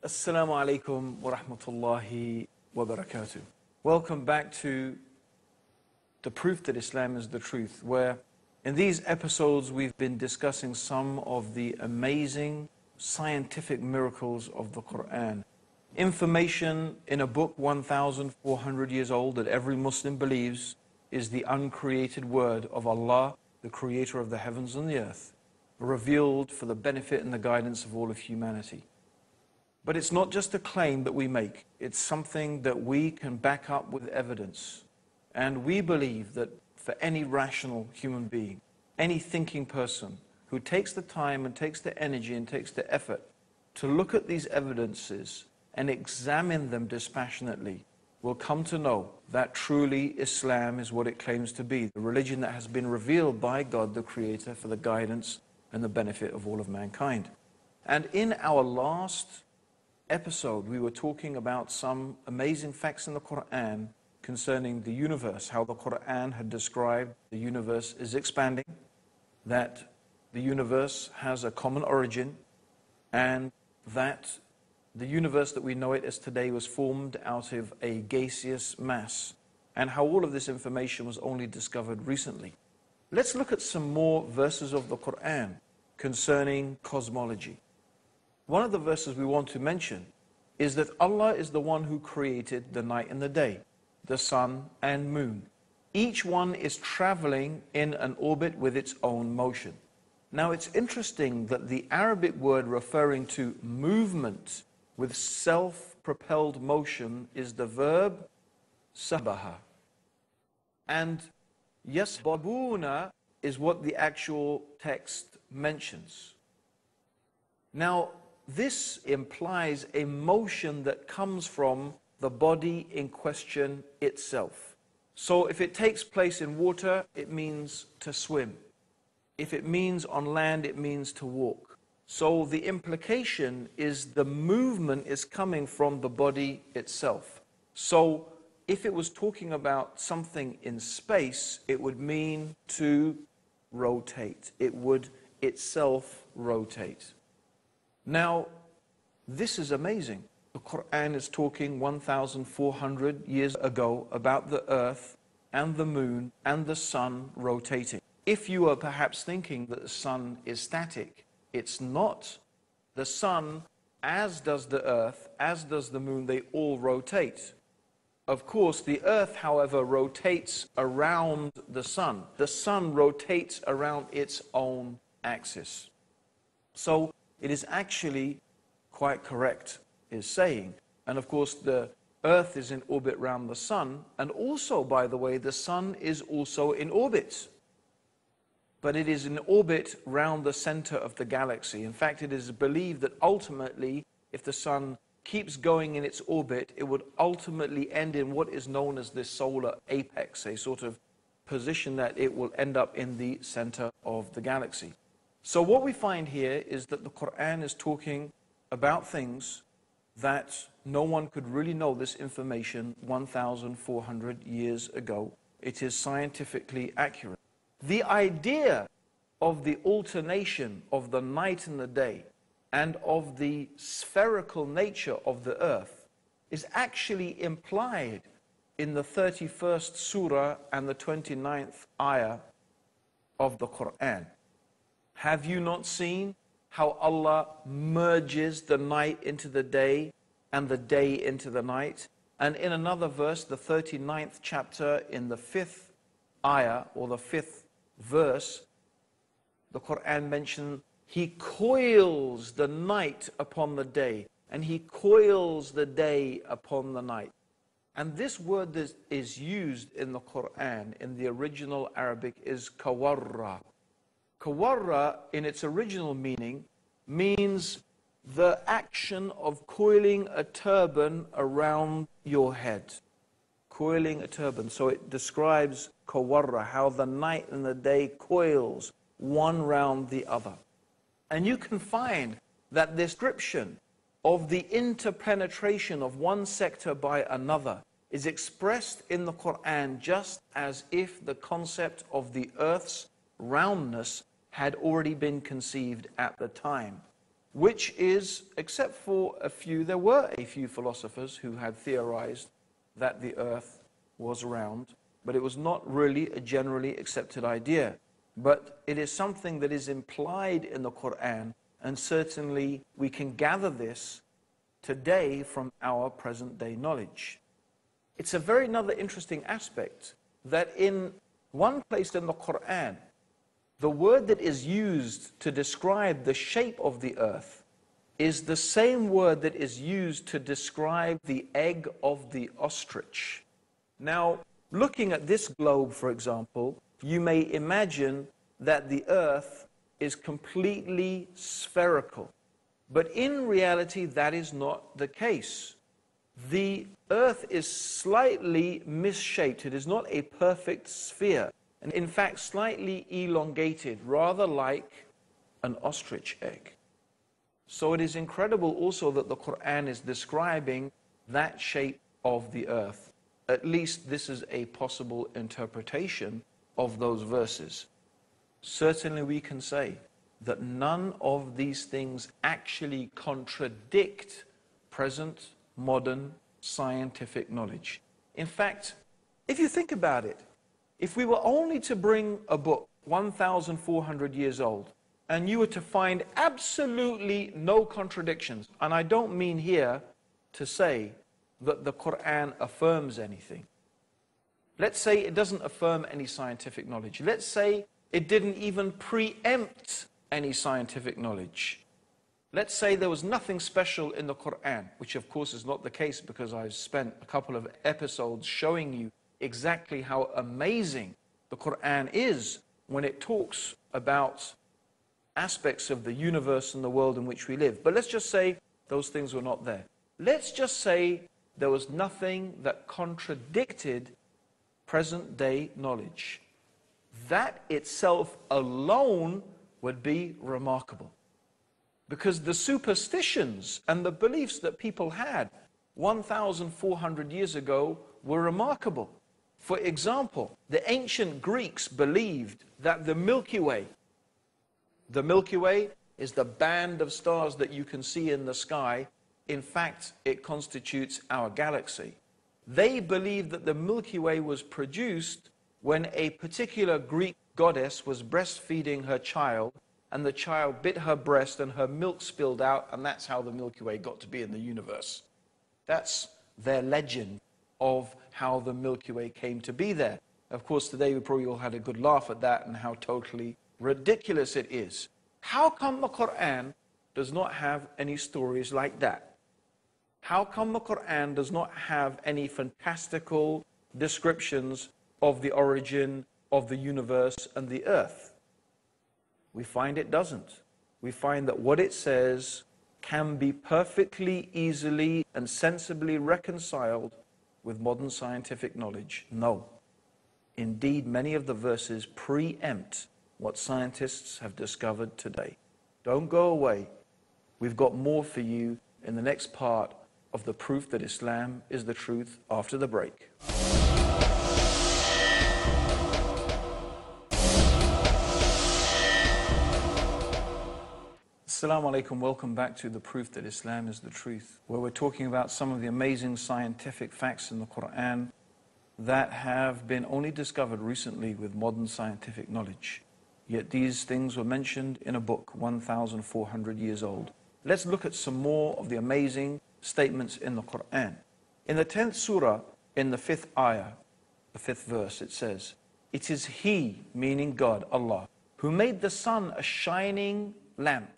Assalamu alaikum wa rahmatullahi wa barakatuh. Welcome back to the proof that Islam is the truth, where in these episodes we've been discussing some of the amazing scientific miracles of the Qur'an. Information in a book 1,400 years old that every Muslim believes is the uncreated word of Allah, the creator of the heavens and the earth, revealed for the benefit and the guidance of all of humanity. But it's not just a claim that we make, it's something that we can back up with evidence. And we believe that for any rational human being, any thinking person who takes the time and takes the energy and takes the effort to look at these evidences and examine them dispassionately, will come to know that truly Islam is what it claims to be, the religion that has been revealed by God the Creator for the guidance and the benefit of all of mankind. And in our last episode, we were talking about some amazing facts in the Qur'an concerning the universe, how the Qur'an had described the universe is expanding, that the universe has a common origin, and that the universe that we know it as today was formed out of a gaseous mass, and how all of this information was only discovered recently. Let's look at some more verses of the Qur'an concerning cosmology. One of the verses we want to mention is that Allah is the one who created the night and the day, the sun and moon. Each one is traveling in an orbit with its own motion. Now it's interesting that the Arabic word referring to movement with self-propelled motion is the verb sabaha. And yasbabuna is what the actual text mentions. Now, this implies a motion that comes from the body in question itself. So if it takes place in water, it means to swim. If it means on land, it means to walk. So the implication is the movement is coming from the body itself. So if it was talking about something in space, it would mean to rotate. It would itself rotate. Now, this is amazing. The Qur'an is talking 1,400 years ago about the earth and the moon and the sun rotating. If you are perhaps thinking that the sun is static, it's not. The sun, as does the earth, as does the moon, they all rotate. Of course, the earth, however, rotates around the sun. The sun rotates around its own axis. So it is actually quite correct, is saying. And of course, the earth is in orbit around the sun. And also, by the way, the sun is also in orbit. But it is in orbit round the center of the galaxy. In fact, it is believed that ultimately, if the sun keeps going in its orbit, it would ultimately end in what is known as the solar apex, a sort of position that it will end up in the center of the galaxy. So what we find here is that the Qur'an is talking about things that no one could really know this information 1,400 years ago. It is scientifically accurate. The idea of the alternation of the night and the day and of the spherical nature of the earth is actually implied in the 31st surah and the 29th ayah of the Qur'an. Have you not seen how Allah merges the night into the day and the day into the night? And in another verse, the 39th chapter, in the 5th ayah or the 5th verse, the Qur'an mentions He coils the night upon the day and He coils the day upon the night. And this word that is used in the Qur'an in the original Arabic is kawarra. Kawarra, in its original meaning, means the action of coiling a turban around your head. Coiling a turban. So it describes kawarra, how the night and the day coils one round the other. And you can find that description of the interpenetration of one sector by another is expressed in the Qur'an just as if the concept of the earth's roundness had already been conceived at the time. which is, except for a few, there were a few philosophers who had theorized that the earth was round, but it was not really a generally accepted idea. But it is something that is implied in the Qur'an, and certainly we can gather this today from our present day knowledge. It's a very another interesting aspect that in one place in the Qur'an, the word that is used to describe the shape of the earth is the same word that is used to describe the egg of the ostrich. Now, looking at this globe, for example, you may imagine that the earth is completely spherical. But in reality, that is not the case. The earth is slightly misshaped. It is not a perfect sphere. And in fact, slightly elongated, rather like an ostrich egg. So it is incredible also that the Qur'an is describing that shape of the earth. At least this is a possible interpretation of those verses. Certainly we can say that none of these things actually contradict present, modern, scientific knowledge. In fact, if you think about it, if we were only to bring a book 1,400 years old, and you were to find absolutely no contradictions, and I don't mean here to say that the Qur'an affirms anything. Let's say it doesn't affirm any scientific knowledge. Let's say it didn't even preempt any scientific knowledge. Let's say there was nothing special in the Qur'an, which of course is not the case because I've spent a couple of episodes showing you exactly how amazing the Qur'an is when it talks about aspects of the universe and the world in which we live. But let's just say those things were not there. Let's just say there was nothing that contradicted present day knowledge. That itself alone would be remarkable. Because the superstitions and the beliefs that people had 1,400 years ago were remarkable. For example, the ancient Greeks believed that the Milky Way is the band of stars that you can see in the sky. In fact, it constitutes our galaxy. They believed that the Milky Way was produced when a particular Greek goddess was breastfeeding her child, and the child bit her breast and her milk spilled out, and that's how the Milky Way got to be in the universe. That's their legend of how the Milky Way came to be there. Of course, today we probably all had a good laugh at that and how totally ridiculous it is. How come the Qur'an does not have any stories like that? How come the Qur'an does not have any fantastical descriptions of the origin of the universe and the earth? We find it doesn't. We find that what it says can be perfectly, easily, and sensibly reconciled with modern scientific knowledge. No. Indeed, many of the verses preempt what scientists have discovered today. Don't go away. We've got more for you in the next part of the proof that Islam is the truth after the break. Assalamu alaikum, welcome back to the proof that Islam is the truth, where we're talking about some of the amazing scientific facts in the Qur'an that have been only discovered recently with modern scientific knowledge. Yet these things were mentioned in a book 1,400 years old. Let's look at some more of the amazing statements in the Qur'an. In the 10th surah, in the 5th ayah, the 5th verse, it says, "It is He," meaning God, Allah, "who made the sun a shining lamp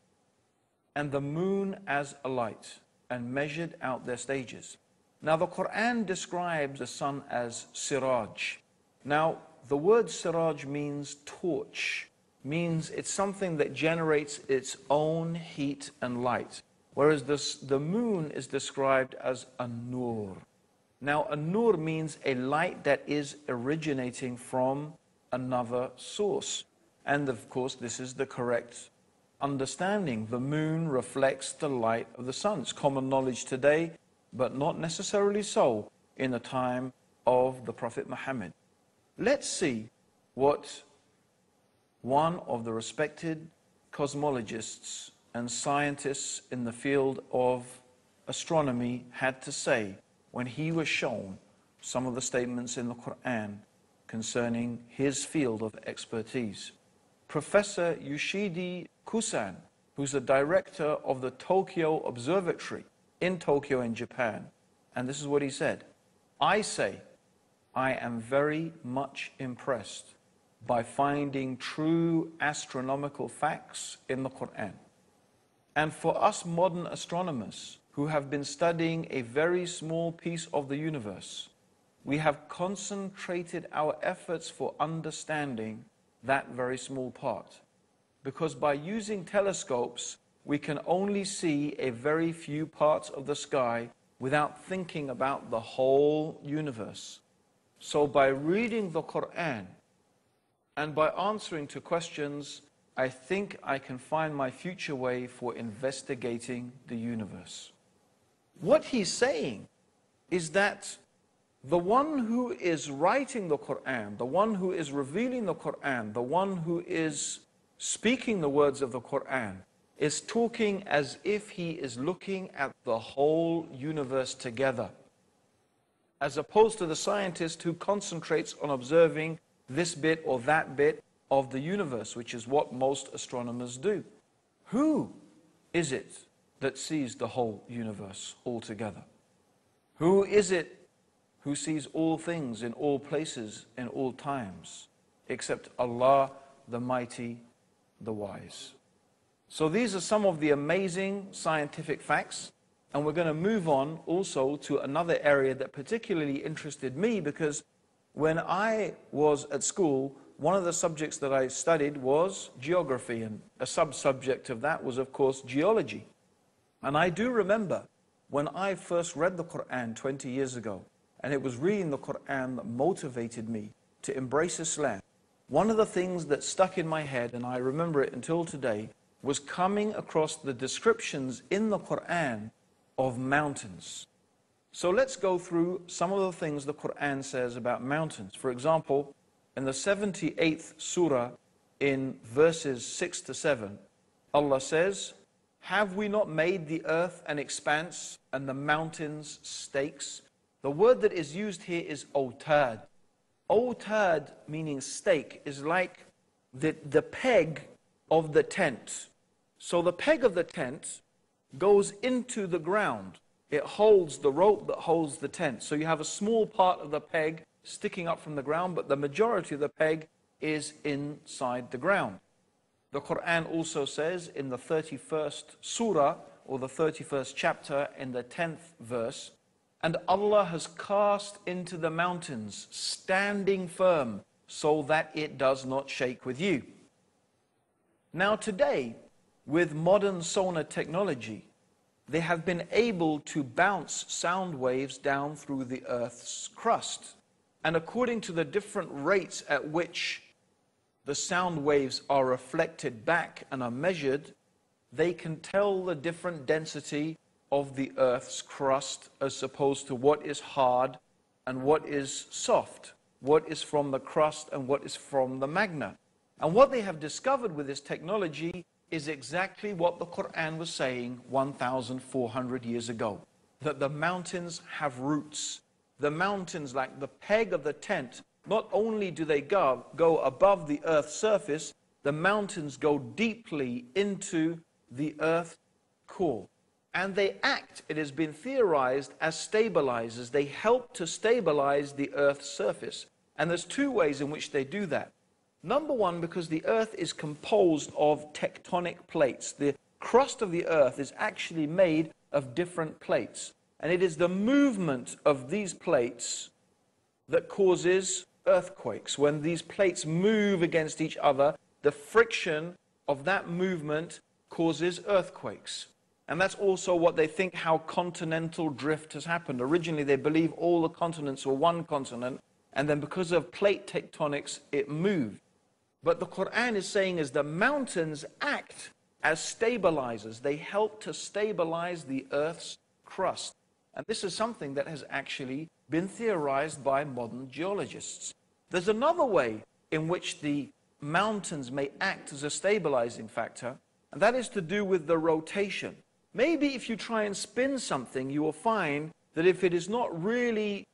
and the moon as a light, and measured out their stages." Now the Qur'an describes the sun as siraj. Now the word siraj means torch, means it's something that generates its own heat and light. Whereas the moon is described as a nur. Now a nur means a light that is originating from another source. And of course this is the correct understanding. The moon reflects the light of the sun. It's common knowledge today, but not necessarily so in the time of the Prophet Muhammad. Let's see what one of the respected cosmologists and scientists in the field of astronomy had to say when he was shown some of the statements in the Qur'an concerning his field of expertise. Professor Yoshidi Kusan, who's the director of the Tokyo Observatory in Tokyo in Japan, and this is what he said: I say, I am very much impressed by finding true astronomical facts in the Qur'an. And for us modern astronomers who have been studying a very small piece of the universe, we have concentrated our efforts for understanding that very small part. Because by using telescopes, we can only see a very few parts of the sky without thinking about the whole universe. So by reading the Qur'an and by answering to questions, I think I can find my future way for investigating the universe. What he's saying is that the one who is writing the Qur'an, the one who is revealing the Qur'an, the one who is speaking the words of the Qur'an, is talking as if he is looking at the whole universe together, as opposed to the scientist who concentrates on observing this bit or that bit of the universe, which is what most astronomers do. Who is it that sees the whole universe altogether? Who is it who sees all things in all places, in all times, except Allah, the Mighty, the Wise? So these are some of the amazing scientific facts, and we're going to move on also to another area that particularly interested me, because when I was at school, one of the subjects that I studied was geography, and a sub-subject of that was, of course, geology. And I do remember when I first read the Qur'an 20 years ago, and it was reading the Qur'an that motivated me to embrace Islam. One of the things that stuck in my head, and I remember it until today, was coming across the descriptions in the Qur'an of mountains. So let's go through some of the things the Qur'an says about mountains. For example, in the 78th surah, in verses 6 to 7, Allah says, have we not made the earth an expanse and the mountains stakes? The word that is used here is otad. Otad, meaning stake, is like the peg of the tent. So the peg of the tent goes into the ground. It holds the rope that holds the tent. So you have a small part of the peg sticking up from the ground, but the majority of the peg is inside the ground. The Qur'an also says in the 31st surah, or the 31st chapter, in the 10th verse, and Allah has cast into the mountains, standing firm, so that it does not shake with you. Now today, with modern sonar technology, they have been able to bounce sound waves down through the Earth's crust. And according to the different rates at which the sound waves are reflected back and are measured, they can tell the different density of the Earth's crust as opposed to what is hard and what is soft, what is from the crust and what is from the magma. And what they have discovered with this technology is exactly what the Qur'an was saying 1,400 years ago, that the mountains have roots. The mountains, like the peg of the tent, not only do they go above the earth's surface, the mountains go deeply into the earth's core. And they act, it has been theorized, as stabilizers. They help to stabilize the earth's surface. And there's two ways in which they do that. Number one, because the earth is composed of tectonic plates. The crust of the earth is actually made of different plates. And it is the movement of these plates that causes earthquakes. When these plates move against each other, the friction of that movement causes earthquakes. And that's also what they think how continental drift has happened. Originally, they believe all the continents were one continent, and then because of plate tectonics, it moved. But the Qur'an is saying is the mountains act as stabilizers. They help to stabilize the earth's crust. And this is something that has actually been theorized by modern geologists. There's another way in which the mountains may act as a stabilizing factor, and that is to do with the rotation. Maybe if you try and spin something, you will find that if it is not really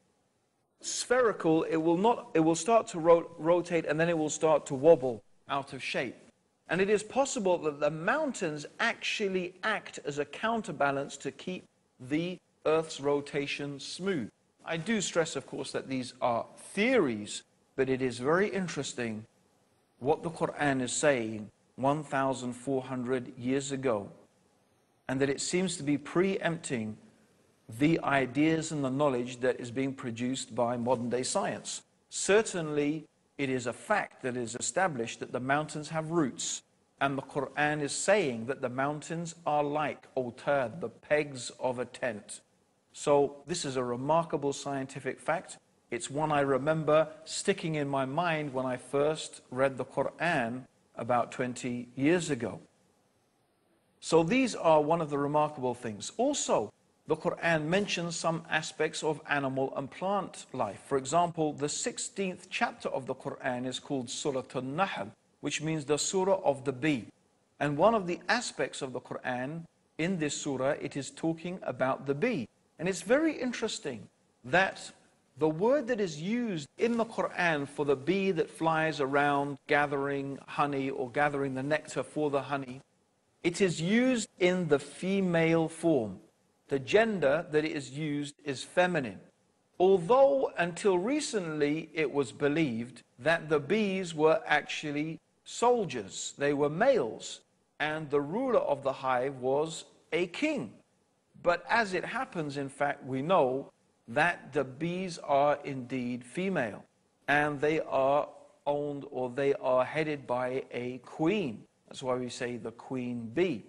spherical, it will start to rotate, and then it will start to wobble out of shape. And it is possible that the mountains actually act as a counterbalance to keep the Earth's rotation smooth. I do stress, of course, that these are theories, but it is very interesting what the Qur'an is saying 1,400 years ago, and that it seems to be preempting the ideas and the knowledge that is being produced by modern day science. Certainly, it is a fact that is established that the mountains have roots, and the Qur'an is saying that the mountains are like awtad, the pegs of a tent. So this is a remarkable scientific fact. It's one I remember sticking in my mind when I first read the Qur'an about 20 years ago. So these are one of the remarkable things. Also, the Qur'an mentions some aspects of animal and plant life. For example, the 16th chapter of the Qur'an is called Surah An-Nahl, which means the surah of the bee. And one of the aspects of the Qur'an in this surah, it is talking about the bee. And it's very interesting that the word that is used in the Qur'an for the bee that flies around gathering honey or gathering the nectar for the honey, it is used in the female form. The gender that it is used is feminine. Although until recently it was believed that the bees were actually soldiers, they were males, and the ruler of the hive was a king. But as it happens, in fact, we know that the bees are indeed female, and they are owned, or they are headed by a queen. That's why we say the queen bee.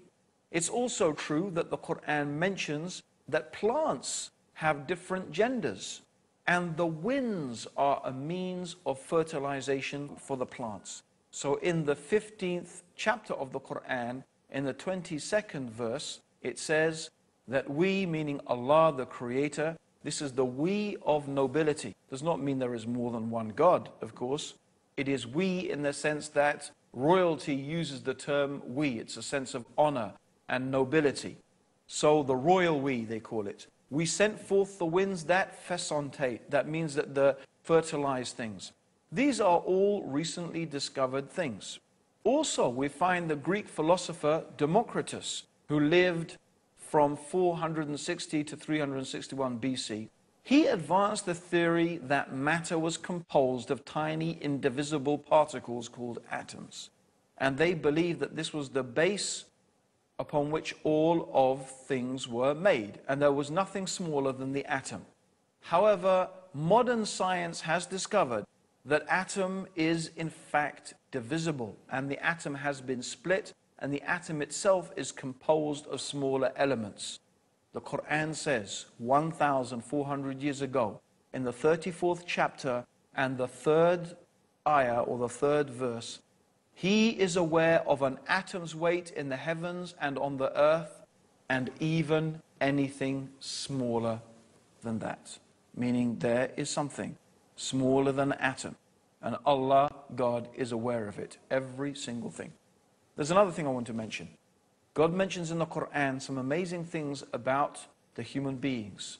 It's also true that the Qur'an mentions that plants have different genders, and the winds are a means of fertilization for the plants. So in the 15th chapter of the Qur'an, in the 22nd verse, it says that we, meaning Allah the Creator, this is the we of nobility. Does not mean there is more than one God, of course. It is we in the sense that royalty uses the term we. It's a sense of honor and nobility. So the royal we, they call it. We sent forth the winds that fesontate. That means that the fertilize things. These are all recently discovered things. Also, we find the Greek philosopher Democritus, who lived from 460 to 361 BC. He advanced the theory that matter was composed of tiny indivisible particles called atoms. And they believed that this was the base upon which all of things were made, and there was nothing smaller than the atom. However, modern science has discovered that atom is in fact divisible, and the atom has been split, and the atom itself is composed of smaller elements. The Qur'an says 1,400 years ago, in the 34th chapter and the 3rd ayah, or the 3rd verse, He is aware of an atom's weight in the heavens and on the earth, and even anything smaller than that. Meaning there is something smaller than an atom. And Allah, God, is aware of it. Every single thing. There's another thing I want to mention. God mentions in the Qur'an some amazing things about the human beings.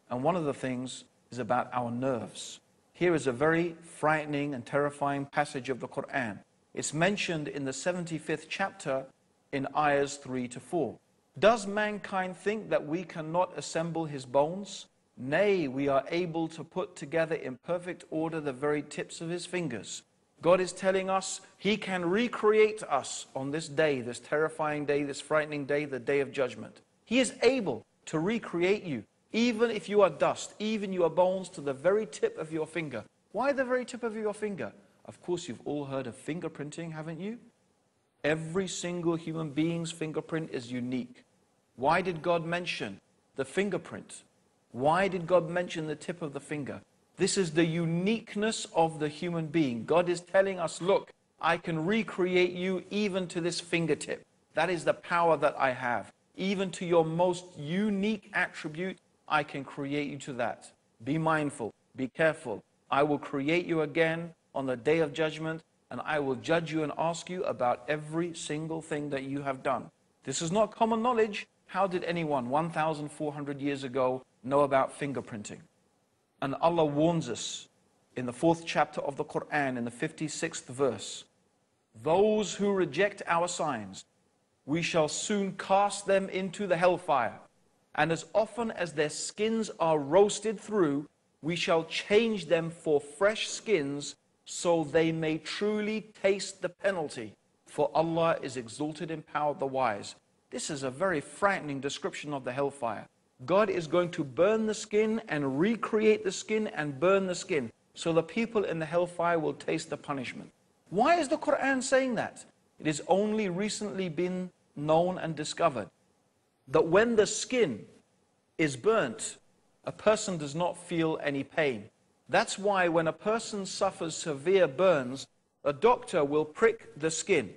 And one of the things is about our nerves. Here is a very frightening and terrifying passage of the Qur'an. It's mentioned in the 75th chapter in ayahs 3 to 4. Does mankind think that we cannot assemble his bones? Nay, we are able to put together in perfect order the very tips of his fingers. God is telling us He can recreate us on this day, this terrifying day, this frightening day, the day of judgment. He is able to recreate you, even if you are dust, even your bones, to the very tip of your finger. Why the very tip of your finger? Of course, you've all heard of fingerprinting, haven't you? Every single human being's fingerprint is unique. Why did God mention the fingerprint? Why did God mention the tip of the finger? This is the uniqueness of the human being. God is telling us, look, I can recreate you even to this fingertip. That is the power that I have. Even to your most unique attribute, I can create you to that. Be mindful, be careful. I will create you again on the day of judgment, and I will judge you and ask you about every single thing that you have done. This is not common knowledge. How did anyone 1,400 years ago know about fingerprinting? And Allah warns us in the 4th chapter of the Qur'an, in the 56th verse, those who reject our signs, we shall soon cast them into the hellfire. And as often as their skins are roasted through, we shall change them for fresh skins, so they may truly taste the penalty. For Allah is exalted in power, the wise. This is a very frightening description of the hellfire. God is going to burn the skin and recreate the skin and burn the skin, so the people in the hellfire will taste the punishment. Why is the Qur'an saying that? It has only recently been known and discovered that when the skin is burnt, a person does not feel any pain. That's why when a person suffers severe burns, a doctor will prick the skin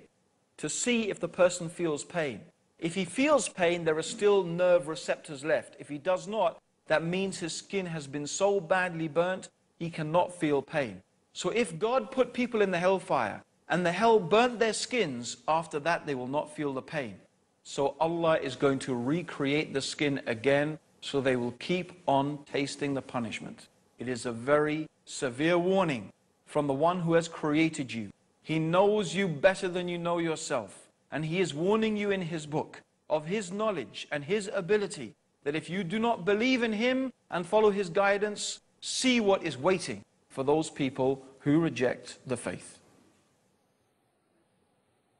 to see if the person feels pain. If he feels pain, there are still nerve receptors left. If he does not, that means his skin has been so badly burnt, he cannot feel pain. So if God put people in the hellfire and the hell burnt their skins, after that they will not feel the pain. So Allah is going to recreate the skin again, so they will keep on tasting the punishment. It is a very severe warning from the one who has created you. He knows you better than you know yourself. And He is warning you in His book of His knowledge and His ability, that if you do not believe in Him and follow His guidance, see what is waiting for those people who reject the faith.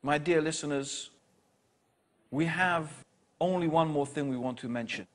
My dear listeners, we have only one more thing we want to mention.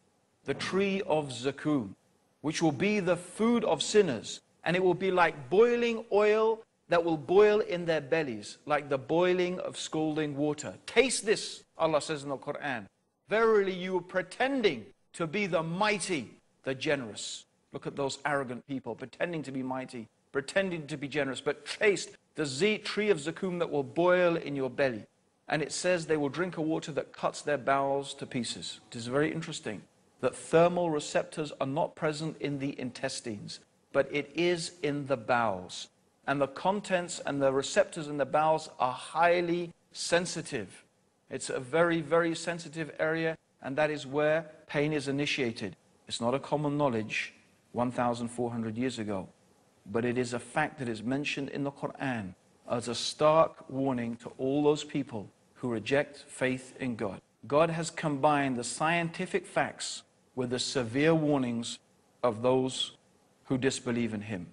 The tree of Zakum, which will be the food of sinners, and it will be like boiling oil that will boil in their bellies, like the boiling of scalding water. Taste this, Allah says in the Qur'an. Verily you are pretending to be the mighty, the generous. Look at those arrogant people, pretending to be mighty, pretending to be generous, but taste the tree of Zakum that will boil in your belly. And it says they will drink a water that cuts their bowels to pieces. It is very interesting that thermal receptors are not present in the intestines, but it is in the bowels. And the contents and the receptors in the bowels are highly sensitive. It's a very, very sensitive area, and that is where pain is initiated. It's not a common knowledge 1,400 years ago, but it is a fact that is mentioned in the Qur'an as a stark warning to all those people who reject faith in God. God has combined the scientific facts with the severe warnings of those who disbelieve in Him.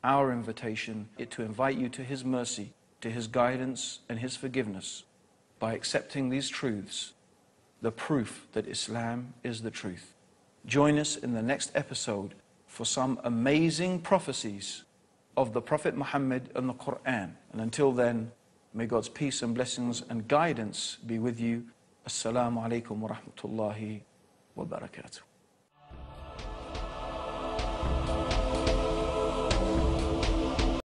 Our invitation is to invite you to His mercy, to His guidance and His forgiveness by accepting these truths, the proof that Islam is the truth. Join us in the next episode for some amazing prophecies of the Prophet Muhammad and the Qur'an. And until then, may God's peace and blessings and guidance be with you. Assalamu alaikum wa rahmatullahi wa barakatuh.